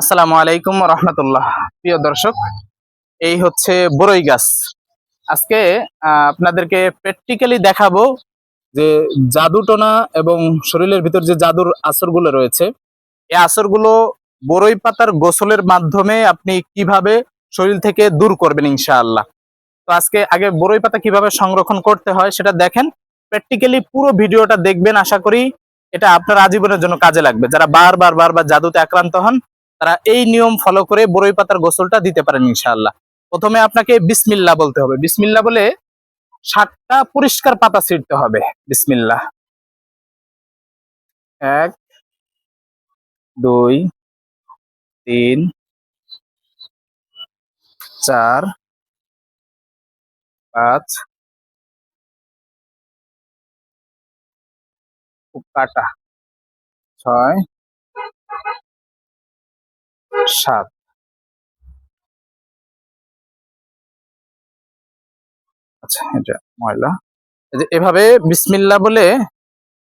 আসসালামু আলাইকুম রহমতুল্লাহ। প্রিয় দর্শক, এই হচ্ছে বরই গাছ। আজকে আপনাদেরকে প্র্যাকটিক্যালি দেখাবো যে জাদুটোনা এবং শরীরের ভিতর যে জাদুর আসরগুলো রয়েছে, এই আসরগুলো বরই পাতার গোসলের মাধ্যমে আপনি কিভাবে শরীর থেকে দূর করবেন ইনশাআল্লাহ। তো আজকে আগে বরই পাতা কিভাবে সংরক্ষণ করতে হয় সেটা দেখেন, প্র্যাকটিক্যালি পুরো ভিডিওটা দেখবেন। আশা করি এটা আপনার আজীবনের জন্য কাজে লাগবে। যারা বারবার বারবার জাদুতে আক্রান্ত হন, তারা এই নিয়ম ফলো করে বরই পাতার গোসলটা দিতে পারেন ইনশাআল্লাহ। প্রথমে আপনাকে বিসমিল্লাহ বলতে হবে। বিসমিল্লাহ বলে 7টা পরিষ্কার পাতা ছিঁড়তে হবে। বিসমিল্লাহ। 1, 2, 3, 4, 5, খুব কাটা, 6, 7। আচ্ছা, এটা ময়লা। এই যে এভাবে বিসমিল্লাহ বলে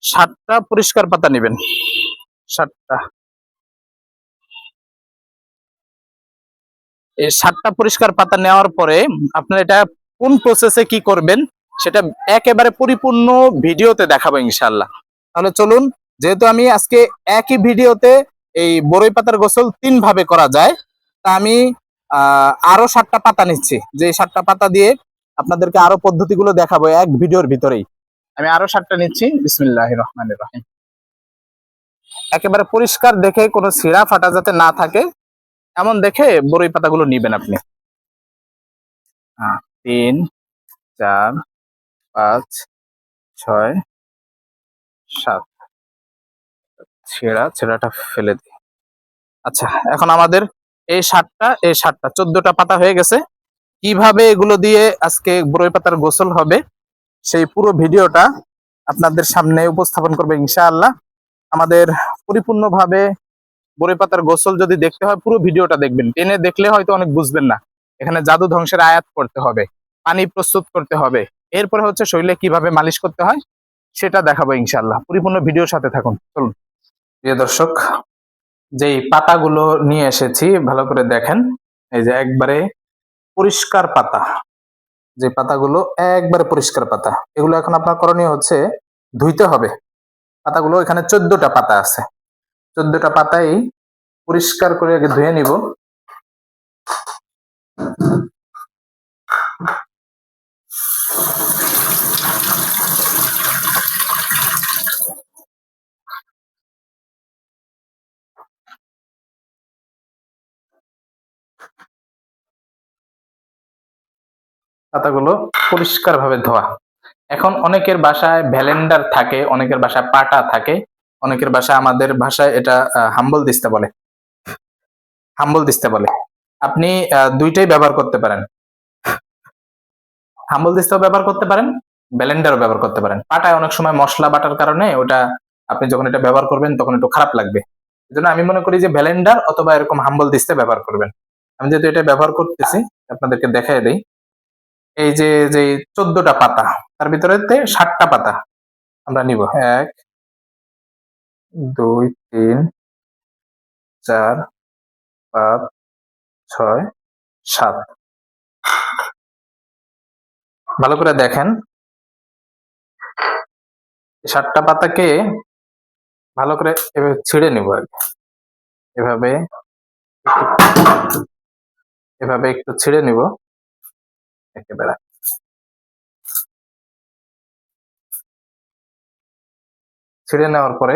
7টা পরিষ্কার পাতা নেবেন। 7টা। এই 7টা পরিষ্কার পাতা নেওয়ার পরে আপনার এটা কোন প্রসেসে কি করবেন সেটা একেবারে পরিপূর্ণ ভিডিওতে দেখাবো ইনশাআল্লাহ। তাহলে চলুন, যেহেতু আমি আজকে একই ভিডিওতে এই বরই পাতার গোসল 3 ভাবে করা যায়, তা আমি আরো 7টা পাতা নিচ্ছি। যে 7টা পাতা দিয়ে আপনাদেরকে আরো পদ্ধতিগুলো দেখাবো এক ভিডিওর ভিতরেই। আমি আরো 7টা নিচ্ছি। বিসমিল্লাহির রহমানির রহিম। একেবারে পরিষ্কার দেখে, কোনো ছিঁড়া ফাটা যাতে না থাকে এমন দেখে বরই পাতাগুলো নিবেন আপনি। 3, 4, 5, 6, 7। ছেঁড়াটা ফেলে দিই। আচ্ছা, এখন আমাদের এই সাতটা 14টা পাতা হয়ে গেছে। কিভাবে এগুলো দিয়ে আজকে বরই পাতার গোসল হবে সেই পুরো ভিডিওটা আপনাদের সামনে উপস্থাপন করবে ইনশাআল্লাহ। আমাদের পরিপূর্ণভাবে বরই পাতার গোসল যদি দেখতে হয়, পুরো ভিডিওটা দেখবেন। টেনে দেখলে হয়তো অনেক বুঝবেন না। এখানে জাদু ধ্বংসের আয়াত করতে হবে, পানি প্রস্তুত করতে হবে, এরপরে হচ্ছে শরীরে কিভাবে মালিশ করতে হয় সেটা দেখাবো ইনশাআল্লাহ। পরিপূর্ণ ভিডিওর সাথে থাকুন। চলুন প্রিয় দর্শক, যেই পাতাগুলো নিয়ে এসেছি ভালো করে দেখেন। এই যে একবারে পরিষ্কার পাতা, যে পাতাগুলো একবারে পরিষ্কার পাতা, এগুলো এখন আপনার করণীয় হচ্ছে ধুইতে হবে পাতাগুলো। এখানে 14টা পাতা আছে। 14টা পাতাই পরিষ্কার করে আগে ধুয়ে নিব। পাতাগুলো পরিষ্কার ভাবে ধোয়া। এখন অনেকের বাসায় ভ্যালেন্ডার থাকে, অনেকের বাসায় পাটা থাকে, অনেকের বাসায়, আমাদের ভাষায় এটা হাম্বল দিস্তা বলে। হাম্বল দিস্তা বলে। আপনি দুইটাই ব্যবহার করতে পারেন। হাম্বল দিস্তাও ব্যবহার করতে পারেন, ব্লেন্ডারও ব্যবহার করতে পারেন। পাটায় অনেক সময় মশলা বাটার কারণে ওটা আপনি যখন এটা ব্যবহার করবেন তখন একটু খারাপ লাগবে। এজন্য আমি মনে করি যে ব্লেন্ডার অথবা এরকম হাম্বল দিস্তা ব্যবহার করবেন। আমি যেহেতু এটা ব্যবহার করতেছি, আপনাদেরকে দেখাই দেই। এই যে যে 14টা পাতা, তার ভিতরে 7টা পাতা আমরা নিব। 1, 2, 3, 4, 5, 6, 7। ভালো করে দেখেন, 7টা পাতাকে ভালো করে এভাবে ছিঁড়ে নিব আর কি। এভাবে এভাবে একটু ছিঁড়ে নিব একেবারে। ছিঁড়ে নেওয়ার পরে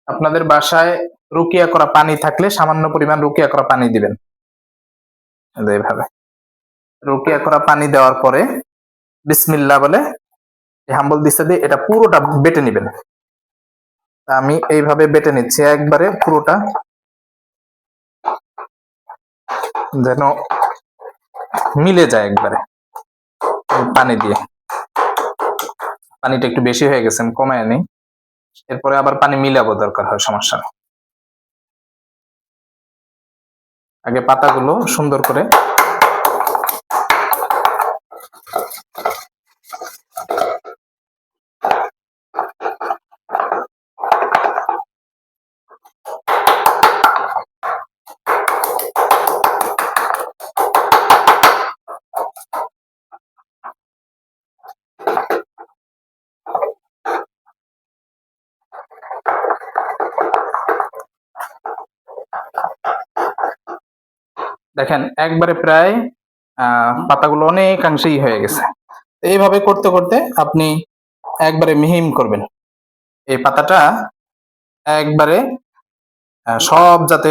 আপনাদের বাসায় রুকিয়া করা পানি থাকলে সামান্য পরিমাণ রুকিয়া করা পানি দিবেন। এইভাবে রুকিয়া করা পানি দেওয়ার পরে বিসমিল্লাহ বলে হাম্বল দিস্তা দিয়ে এটা পুরোটা বেটে নিবেন। আমি এইভাবে বেটে নিচ্ছি একবারে পুরোটা, যেন মিলে যায় একবারে পানি দিয়ে। পানিটা একটু বেশি হয়ে গেছে, আমি কমায় নিই। এরপরে আবার পানি মিলাবো, দরকার হয়, সমস্যা নেই। আগে পাতাগুলো সুন্দর করে দেখেন একবারে প্রায় পাতাগুলো অনেকাংশেই হয়ে গেছে। এইভাবে করতে করতে আপনি একবারে মিহিম করবেন এই পাতাটা, একবারে সব যাতে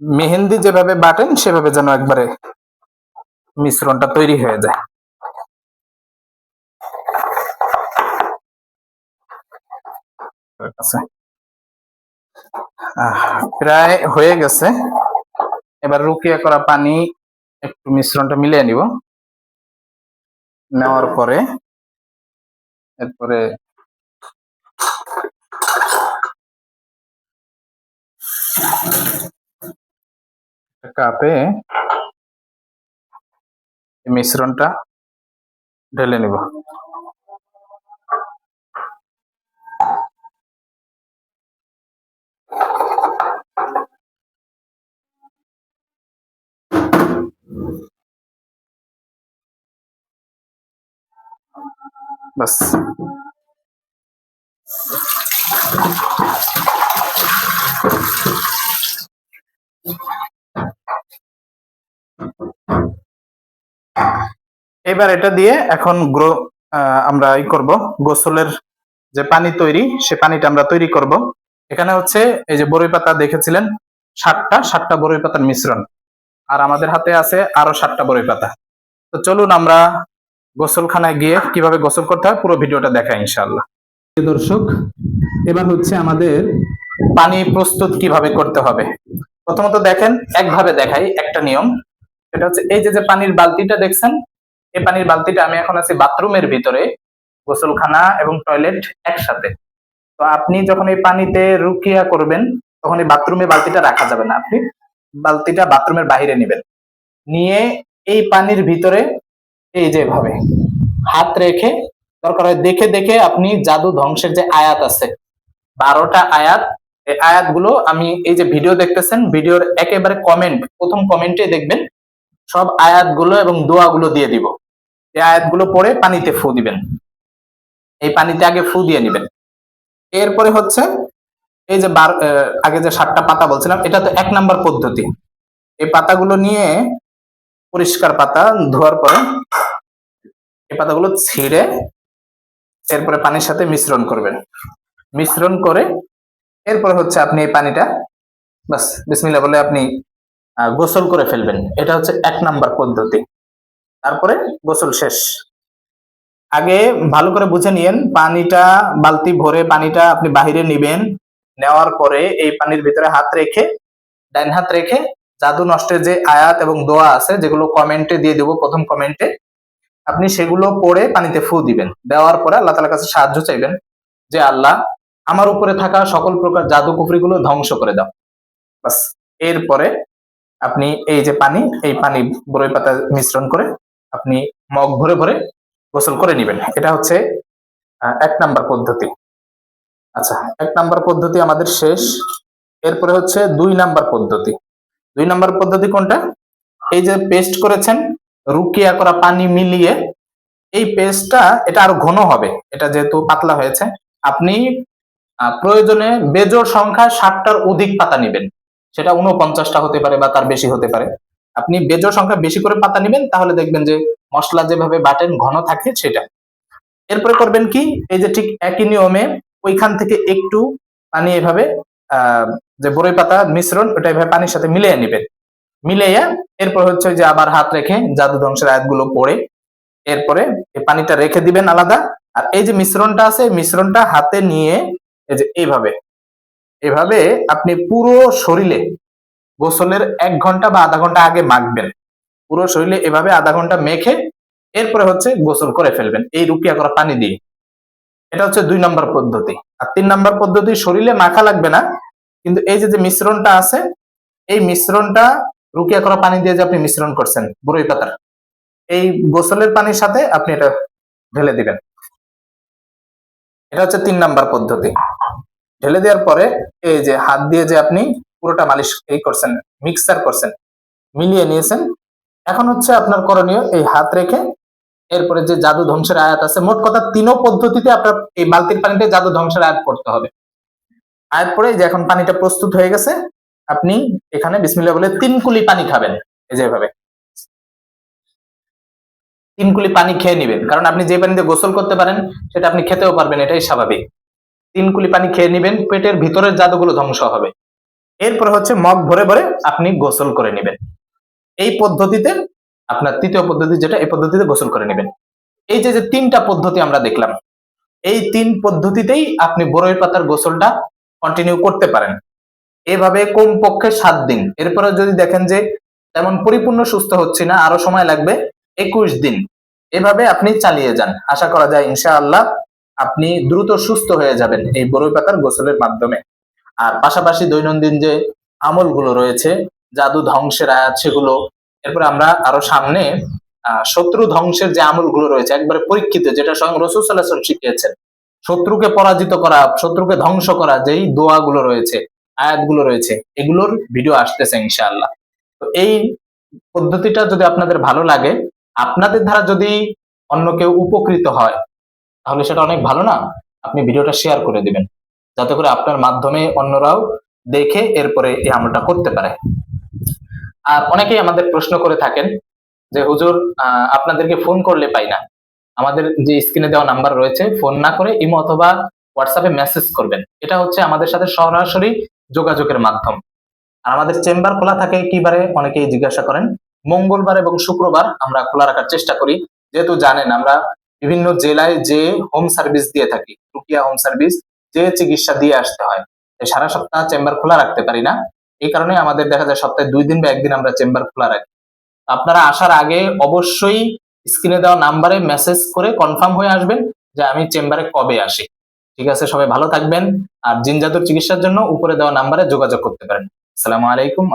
মেহেন্দি যেভাবে বাটেন সেভাবে যেন একবারে মিশ্রণটা তৈরি হয়ে যায়। প্রায় হয়ে গেছে। এবার রুকিয়া করা পানি একটু মিশ্রণটা মিলিয়ে নিব, নেওয়ার পরে এরপরে কাপে মিশ্রণটা ঢেলে নিব। বাস এবার এটা দিয়ে এখন আমরা করব গোসলের যে পানি তৈরি, সে পানিটা আমরা তৈরি করব। এখানে হচ্ছে এই যে বড়ই পাতা দেখেছিলেন 7টা বড়ই পাতার মিশ্রণ, আর আমাদের হাতে আছে আরো 7টা বড়ই পাতা। তো চলুন আমরা গোসলখানায় গিয়ে কিভাবে গোসল করতে হয় পুরো ভিডিওটা দেখাই ইনশাআল্লাহ। দর্শক, এবার হচ্ছে আমাদের পানি প্রস্তুত কিভাবে করতে হবে। প্রথমত দেখেন, একভাবে দেখাই একটা নিয়ম। এটা হচ্ছে এই যে পানির বালতিটা দেখছেন, এই পানির বালতিটা আমি এখন আছি বাথরুমের ভিতরে, গোসলখানা এবং টয়লেট একসাথে। তো আপনি যখন এই পানিতে রুকিয়া করবেন তখন এই বাথরুমে বালতিটা রাখা যাবে না, আপনি বালতিটা বাথরুমের বাইরে নেবেন, নিয়ে এই পানির ভিতরে এই যে ভাবে হাত রেখে, দরকার হয় দেখে দেখে আপনি জাদু ধ্বংসের যে আয়াত আছে 12টা আয়াত, এই আয়াতগুলো আমি এই যে ভিডিও দেখতেছেন, ভিডিওর একেবারে প্রথম কমেন্টে দেখবেন সব আয়াতগুলো এবং দোয়াগুলো দিয়ে দিব। এই আয়াতগুলো পড়ে পানিতে ফু দিবেন, এই পানিতে আগে ফু দিয়ে নিবেন। এরপরে হচ্ছে এই যে আগে যে 7টা পাতা বলছিলাম, এটা তো 1 নাম্বার পদ্ধতি। এই পাতাগুলো নিয়ে, পরিষ্কার পাতা ধোয়ার পরে এই পাতাগুলো ছিঁড়ে এরপরে পানির সাথে মিশ্রণ করবেন, মিশ্রণ করে এরপরে হচ্ছে আপনি এই পানিটা বাস বিসমিল্লাহ বলে আপনি গোসল করে ফেলবেন। এটা হচ্ছে 1 নাম্বার পদ্ধতি। তারপরে গোসল শেষ। আগে ভালো করে বুঝে নিয়েন, পানিটা বালতি ভরে পানিটা আপনি বাহিরে নিবেন, নেওয়ার পরে এই পানির ভিতরে হাত রেখে, ডাইন হাত রেখে জাদু নষ্টের যে আয়াত এবং দোয়া আছে যেগুলো কমেন্টে দিয়ে দেবো, প্রথম কমেন্টে আপনি সেগুলো পড়ে পানিতে ফু দিবেন। দেওয়ার পরে আল্লাহ তাআলার কাছে সাহায্য চাইবেন যে আল্লাহ আমার উপরে থাকা সকল প্রকার জাদু কুফরিগুলো ধ্বংস করে দাও। বাস, এরপরে আপনি এই যে পানি, এই পানি বড়ই পাতা মিশ্রণ করে আপনি মগ ভরে ভরে গোসল করে নেবেন। এটা হচ্ছে 1 নাম্বার পদ্ধতি। আচ্ছা, 1 নাম্বার পদ্ধতি আমাদের শেষ। এরপরে হচ্ছে 2 নাম্বার পদ্ধতি। 2 নাম্বার পদ্ধতি কোনটা? এই যে পেস্ট করেছেন রুকিয়া করা পানি মিলিয়ে, এই পেস্টটা এটা আরো ঘন হবে, এটা যেহেতু পাতলা হয়েছে। আপনি প্রয়োজনে বেজোড় সংখ্যা 60টার অধিক পাতা নেবেন, সেটা 49টা হতে পারে বা তার বেশি হতে পারে। আপনি বেজোড় সংখ্যা বেশি করে পাতা নেবেন, তাহলে দেখবেন যে মশলা যেভাবে বাটেন ঘন থাকে সেটা। এরপরে করবেন কি, এই যে ঠিক একই নিয়মে ওইখান থেকে একটু পানি এভাবে যে বড়ই পাতা মিশ্রণ ওটা এভাবে পানির সাথে মিলিয়ে নেবেন, মিলিয়ে এরপর হচ্ছে যে আবার হাত রেখে জাদু ধ্বংসের আয়াতগুলো পড়ে এরপরে এই পানিটা রেখে দিবেন আলাদা। আর এই যে মিশ্রণটা আছে, মিশ্রণটা হাতে নিয়ে এই যে এইভাবে এভাবে আপনি পুরো শরীরে গোসলের 1 ঘন্টা বা আধা ঘন্টা আগে মাখবেন, পুরো শরীরে এভাবে আধা ঘন্টা মেখে এরপরে হচ্ছে গোসল করে ফেলবেন এই রুকিয়া করা পানি দিয়ে। এটা হচ্ছে 2 নম্বর পদ্ধতি। আর 3 নম্বর পদ্ধতি শরীরে মাখা লাগবে না, কিন্তু এই যে মিশ্রণটা আছে, এই মিশ্রণটা রুকিয়া করা পানি দিয়ে যে আপনি মিশ্রণ করছেন বড়ই পাতার, এই গোসলের পানির সাথে আপনি এটা ঢেলে দিবেন। এটা হচ্ছে 3 নাম্বার পদ্ধতি। ঢেলে দেওয়ার পরে এই যে হাত দিয়ে যে আপনি পুরোটা মালিশ করছেন, মিক্সার করছেন, মিলিয়ে নিয়েছেন। এখন হচ্ছে আপনার করণীয় এই হাত রেখে এরপরে যে জাদু ধ্বংসের আয়াত আছে, মোট কথা 3 পদ্ধতিতে আপনার এই বালতির পানিতে জাদু ধ্বংসের আয়াত পড়তে হবে। আয়াত পরে যে এখন পানিটা প্রস্তুত হয়ে গেছে, আপনি এখানে বিসমিল্লাহ বলে 3 কুলি পানি খাবেন। এই যে এভাবে 3 কুলি পানি খেয়ে নিবেন, কারণ আপনি যে পানিতে গোসল করতে পারেন সেটা আপনি খেতেও পারবেন, এটাই স্বাভাবিক। 3 কুলি পানি খেয়ে নিবেন, পেটের ভিতরের জাদুগুলো ধ্বংস হবে। এরপর হচ্ছে মগ ভরে ভরে আপনি গোসল করে নেবেন। এই পদ্ধতিতে আপনার তৃতীয় পদ্ধতি যেটা, এই পদ্ধতিতে গোসল করে নেবেন। এই যে যে 3টা পদ্ধতি আমরা দেখলাম, এই 3 পদ্ধতিতেই আপনি বরই পাতার গোসলটা কন্টিনিউ করতে পারেন। এভাবে কমপক্ষে 7 দিন। এরপরে যদি দেখেন যে তেমন পরিপূর্ণ সুস্থ হচ্ছে না, আরো সময় লাগবে, 21 দিন। এভাবে আপনি চালিয়ে যান, আশা করা যায় ইনশাআল্লাহ আপনি দ্রুত সুস্থ হয়ে যাবেন এই বরই পাতার গোসলের মাধ্যমে। আর পাশাপাশি দৈনন্দিন যে আমলগুলো রয়েছে, জাদু ধ্বংসের আয়াত সেগুলো, এরপর আমরা আরো সামনে শত্রু ধ্বংসের যে আমলগুলো রয়েছে একবারে পরীক্ষিত, যেটা স্বয়ং রাসূল সাল্লাল্লাহু আলাইহি ওয়াসাল্লাম শিখিয়েছেন, শত্রুকে পরাজিত করা, শত্রুকে ধ্বংস করা, যেই দোয়াগুলো রয়েছে, আয়াতগুলো রয়েছে, এগুলোর ভিডিও আসতেছে ইনশাআল্লাহ। তো এই পদ্ধতিটা যদি আপনাদের ভালো লাগে, আপনাদের দ্বারা যদি অন্য কেউ উপকৃত হয়, তাহলে সেটা অনেক ভালো না? আপনি ভিডিওটা শেয়ার করে দিবেন, যাতে করে আপনার মাধ্যমে অন্যরাও দেখে এরপরে এই আমলটা করতে পারে। আর অনেকেই আমাদের প্রশ্ন করে থাকেন যে হুজুর, আপনাদেরকে ফোন করলে পাই না। আমাদের যে স্ক্রিনে দেওয়া নাম্বার রয়েছে, ফোন না করে ইমো অথবা হোয়াটসঅ্যাপে মেসেজ করবেন। এটা হচ্ছে আমাদের সাথে সরাসরি যোগাযোগের মাধ্যম। আর আমাদের চেম্বার খোলা থাকে কি বারে, অনেকেই জিজ্ঞাসা করেন। মঙ্গলবার এবং শুক্রবার আমরা খোলা রাখার চেষ্টা করি, যেহেতু জানেন আমরা বিভিন্ন জেলায় যে হোম সার্ভিস দিয়ে থাকি, রুকিয়া হোম সার্ভিস, যে চিকিৎসা দিয়ে আসতে হয়, তাই সারা সপ্তাহ চেম্বার খোলা রাখতে পারি না। এই কারণে আমাদের দেখা যায় সপ্তাহে 2 দিন বা 1 দিন আমরা চেম্বার খোলা রাখি। আপনারা আসার আগে অবশ্যই স্ক্রিনে দেওয়া নাম্বারে মেসেজ করে কনফার্ম হয়ে আসবেন যে আমি চেম্বারে কবে আসি। ঠিক আছে, সবাই ভালো থাকবেন। আর জিন জাদুর চিকিৎসার জন্য উপরে দেওয়া নাম্বারে যোগাযোগ করতে পারেন। আসসালামু আলাইকুম।